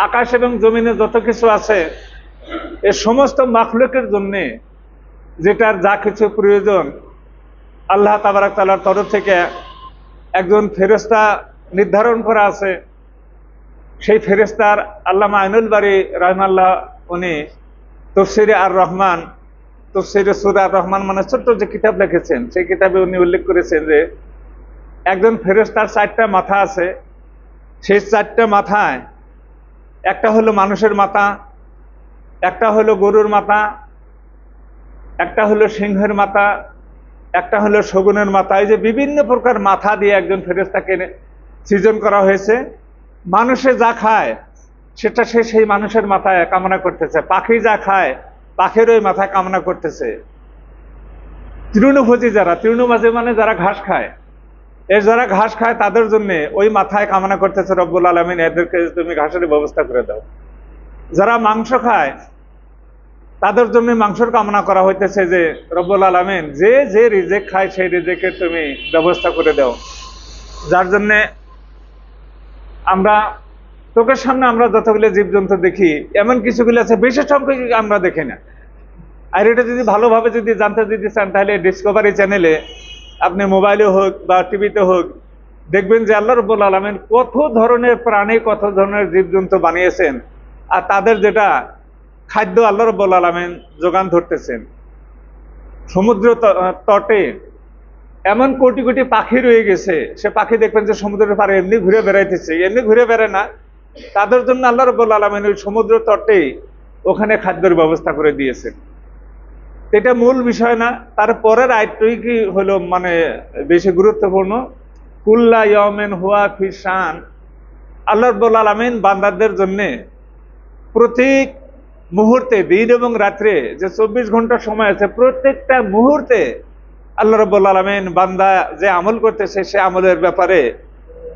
আকাশ এবং জমিনে যত কিছু আছে এই সমস্ত মাখলুকের জন্য যেটার যা কিছু প্রয়োজন আল্লাহ তাবারক তাআলার তরফ থেকে একজন ফেরেশতা নির্ধারণ করা আছে। সেই ফেরেশতার আল্লামা আইনুল বারী রাহিমাহুল্লাহ উনি তাফসীরে আর রহমান, তাফসীরে সূরা আর রহমান মানে ছোট্ট যে কিতাব লিখেছেন, সেই কিতাবে উনি উল্লেখ করেছেন যে একজন ফেরেশতার 4টা মাথা আছে। সেই 4টা মাথায় একটা হলো মানুষের মাথা, একটা হলো গরুর মাথা, একটা হলো সিংহের মাথা, একটা হলো শগুনের মাথা। এই যে বিভিন্ন প্রকার মাথা দিয়ে একজন ফেরেশতাকে সৃজন করা হয়েছে। মানুষে যা খায় সেটা সে সেই মানুষের মাথায় কামনা করতেছে, পাখি যা খায় পাখির ওই মাথায় কামনা করতেছে। তৃণভোজী যারা, তৃণভোজী মানে যারা ঘাস খায়, এর যারা ঘাস খায় তাদের জন্য ওই মাথায় কামনা করতেছে রব্বুল আলামিন এদেরকে তুমি ঘাসের ব্যবস্থা করে দাও। যারা মাংস খায় তাদের জন্য মাংসের কামনা করা হইতেছে যে রব্বুল আলামিন যে যে রিজেক খায় সেই রিজেকের তুমি ব্যবস্থা করে দাও। যার জন্যে আমরা চোখের সামনে আমরা যতগুলো জীবজন্তু দেখি এমন কিছুগুলো আছে বিশেষ সংখ্যক আমরা দেখি না। আর এটা যদি ভালোভাবে যদি জানতে যদি চান তাহলে ডিসকভারি চ্যানেলে আপনি মোবাইলে হোক বা টিভিতে হোক দেখবেন যে আল্লাহ রাব্বুল আলামিন কত ধরনের প্রাণী, কত ধরনের জীবজন্তু বানিয়েছেন, আর তাদের যেটা খাদ্য আল্লাহ রাব্বুল আলামিন যোগান ধরতেছেন। সমুদ্র তটে এমন কোটি কোটি পাখি রয়ে গেছে, সে পাখি দেখবেন যে সমুদ্রের পাড়ে এমনি ঘুরে বেড়াইতেছে, এমনি ঘুরে বেড়ায় না, তাদের জন্য আল্লাহ রাব্বুল আলামিন ওই সমুদ্র তটেই ওখানে খাদ্যের ব্যবস্থা করে দিয়েছেন। এটা মূল বিষয় না, তারপরের আয়াতটি কি হলো মানে বেশি গুরুত্বপূর্ণ। কুল্লা ইয়াউমিন হুয়া ফি শান, আল্লাহ রাব্বুল আলামিন বান্দাদের জন্য প্রতি মুহূর্তে, দিন এবং রাত্রে যে 24 ঘন্টা সময় আছে, প্রত্যেকটা মুহূর্তে আল্লাহ রাব্বুল আলামিন বান্দা যে আমল করতেছে সে আমলের ব্যাপারে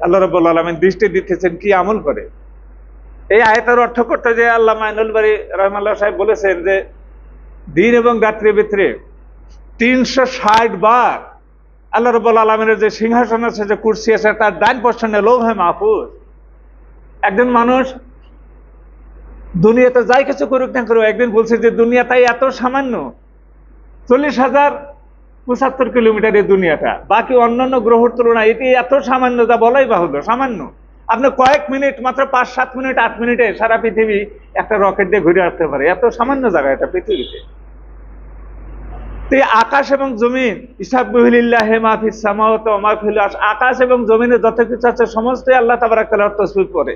আল্লাহ রাব্বুল আলামিন দৃষ্টি দিতেছেন কি আমল করে। এই আয়াতের অর্থ করতে যে আল্লামা আইনুল বারী রাহিমাহুল্লাহ সাহেব বলেছেন যে দিন এবং রাত্রির ভিতরে 360 বার আল্লাহ রাব্বুল আলামিনের যে সিংহাসন আছে, যে কুরসি আছে, তার ডান পাশে লৌহে মাহফুজ। একজন মানুষ দুনিয়াতে যাই কিছু করুক না করুক, একদিন বলছে যে দুনিয়াটাই এত সামান্য, 40,075 কিলোমিটার এই দুনিয়াটা, বাকি অন্যান্য গ্রহের তুলনায় এটি এত সামান্য যা বলাই বাহুল্য। সামান্য আপনি কয়েক মিনিট, মাত্র 5-7 মিনিট 8 মিনিটে সারা পৃথিবী একটা রকেট দিয়ে ঘুরে আসতে পারে, এত সামান্য জায়গা এটা পৃথিবীতে। আকাশ এবং জমিন ইসাব্বিহু লিল্লাহি মা ফিস সামাওয়াতি ওয়া মা ফিল আরদ, আকাশ এবং জমিনে যত কিছু আছে সমস্তই আল্লাহ তাবারাক তাআলার তাসবিহ করে।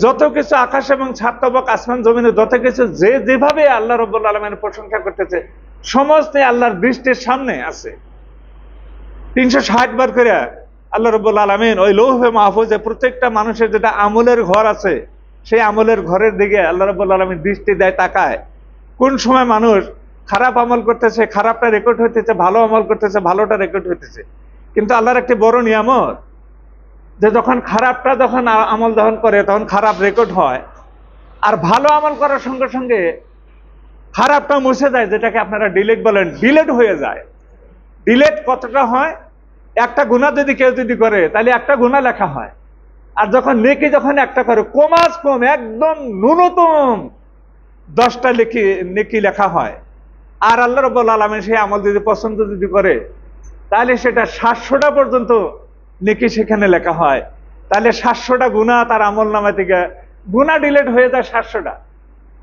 যত কিছু আকাশ এবং ছাত্রবক আসমান জমিনে যত কিছু যে যেভাবে আল্লাহ রাব্বুল আলামিনের প্রশংসা করতেছে সমস্ত আল্লাহর দৃষ্টির সামনে আছে। 360 বার করে আল্লাহ রাব্বুল আলামিন ওই লৌহে মাহফুজে প্রত্যেকটা মানুষের যেটা আমলের ঘর আছে সেই আমলের ঘরের দিকে আল্লাহ রাব্বুল আলামিন দৃষ্টি দেয়, তাকায়। কোন সময় মানুষ খারাপ আমল করতেছে খারাপটা রেকর্ড হইতেছে, ভালো আমল করতেছে ভালোটা রেকর্ড হইতেছে। কিন্তু আল্লাহর একটি বড় নিয়ামত যে যখন খারাপটা যখন আমল যখন করে তখন খারাপ রেকর্ড হয়, আর ভালো আমল করার সঙ্গে সঙ্গে খারাপটা মুছে যায়, যেটাকে আপনারা ডিলেট বলেন, ডিলেট হয়ে যায়। ডিলেট কতটা হয়? একটা গুনাহ যদি কেউ যদি করে তাহলে একটা গুনাহ লেখা হয়, আর যখন নেকি যখন একটা করে কমাস কম একদম ন্যূনতম 10টা নেকি লেখা হয়। আর আল্লাহ রাব্বুল আলামিন সেই আমল যদি পছন্দ যদি করে তাহলে সেটা 700টা পর্যন্ত নেকি সেখানে লেখা হয়। তাহলে 700টা গুনাহ তার আমল নামা থেকে গুনাহ ডিলেট হয়ে যায় 700টা,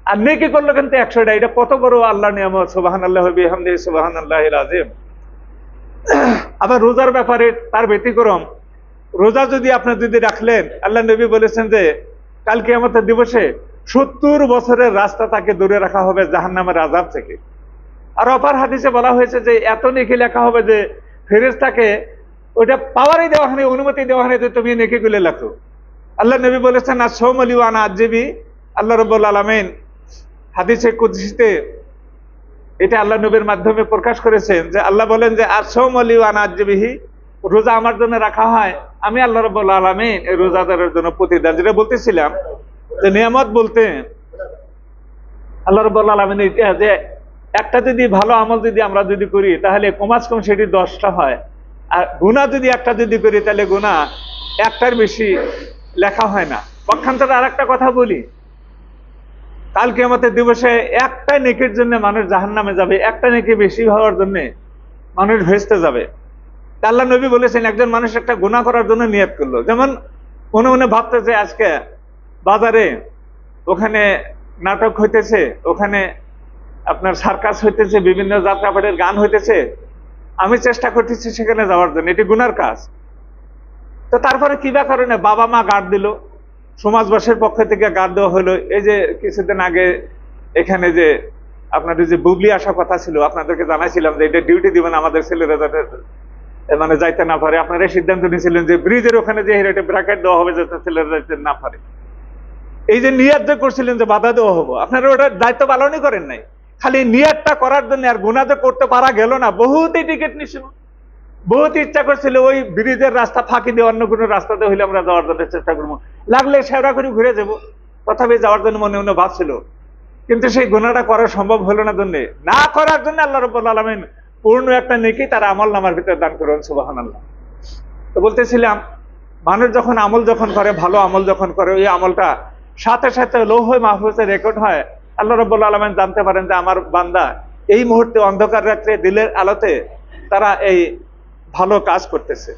আর নেকি করলো কিন্তু 100টা। এটা কত বড় আল্লাহর নিয়ামত, সুবহানাল্লাহি ওয়া বিহামদিহি সুবহানাল্লাহিল আযীম। আবার রোজার ব্যাপারে তার ব্যতিক্রম। রোজা যদি আপনি যদি রাখলেন, আল্লাহ নবী বলেছেন যে কাল কিয়ামতের দিবসে 70 বছরের রাস্তা তাকে দূরে রাখা হবে জাহান্নামের আযাব থেকে। আর অপর হাদিসে বলা হয়েছে যে এত নেকি লেখা হবে যে ফেরেশতাকে ওইটা পাওয়ারই দেওয়া হয়নি, অনুমতি দেওয়া হয়নি যে তুমি নেকিগুলো লেখো। আল্লাহ নবী বলেছেন আস-সাওমু লি ওয়া আনা আজবি। আল্লাহ রাব্বুল আলামিন হাদিসে কুদসিতে এটা আল্লাহ নবীর মাধ্যমে প্রকাশ করেছেন যে আল্লাহ বলেন যে আস-সাওমু লি ওয়া আনা আজবিহি, রোজা আমার জন্য রাখা হয়, আমি আল্লাহ রাব্বুল আলামিন এই রোজাদারের জন্য প্রতিদান। যেটা বলতেছিলাম যে নিয়ামত বলতে আল্লাহ রাব্বুল আলামিন এটা যে একটা যদি ভালো আমল যদি আমরা যদি করি তাহলে কমাস কম সেটি 10টা হয়, আর গুনাহ যদি একটা যদি করি তাহলে গুনাহ একটার বেশি লেখা হয় না। পক্ষান্তরে আর একটা কথা বলি, কাল কিয়ামতের দিবসে একটা নেকির জন্য মানুষ জাহান্নামে যাবে, একটা নেকি বেশি হওয়ার জন্য মানুষ ভেস্তে যাবে। আল্লাহ নবী বলেছেন, একজন মানুষ একটা গুনাহ করার জন্য নিয়ত করলো, যেমন মনে মনে ভাবতে যে আজকে বাজারে ওখানে নাটক হইতেছে, ওখানে আপনার সার্কাস হইতেছে, বিভিন্ন যাত্রাপাটির গান হইতেছে, আমি চেষ্টা করতেছি সেখানে যাওয়ার জন্য, এটি গুনার কাজ। তো তারপরে কিবা কারণে বাবা মা গার্ড দিল, সমাজবাসীর পক্ষ থেকে গার্ড দেওয়া হলো। এই যে কিছুদিন আগে এখানে যে আপনাদের যে বুবলি আসার কথা ছিল, আপনাদেরকে জানাইছিলাম যে এটা ডিউটি দিবেন আমাদের ছেলেরা যাতে মানে যাইতে না পারে। আপনারা সিদ্ধান্ত নিয়েছিলেন যে ব্রিজের ওখানে যে হেরেটে ব্র্যাকেট দেওয়া হবে যাতে ছেলেরা যাইতে না পারে। এই যে নিয়াত যে করছিলেন যে বাধা দেওয়া হবো, আপনারা ওটার দায়িত্ব পালনই করেন নাই, খালি নিয়াতটা করার জন্য, আর গুনাহ যে করতে পারা গেল না। বহুতই টিকিট নিছিল, বহুত ইচ্ছা করছিল ওই ব্রিজের রাস্তা ফাঁকি দিয়ে অন্য কোনো রাস্তাতে হইলে আমরা যাওয়ার জন্য চেষ্টা করবো, লাগলে সেরা করে ঘুরে যাবো, তথাপি যাওয়ার জন্য মনে মনে ভাবছিল। কিন্তু সেই গুনাহটা করা সম্ভব হলো না, জন্য না করার জন্য আল্লাহ রাব্বুল আলামিন পূর্ণ একটা নেকি তার আমল নামার ভিতরে দান করুন, সুবহানাল্লাহ। তো বলতেছিলাম, মানুষ যখন আমল যখন করে, ভালো আমল যখন করে, ওই আমলটা সাথে সাথে লৌহ মাহফুজে রেকর্ড হয়। আল্লাহ রাব্বুল আলামিন জানতে পারেন যে আমার বান্দা এই মুহূর্তে অন্ধকার রাত্রে দিলের আলোতে তারা এই ভালো কাজ করতেছে।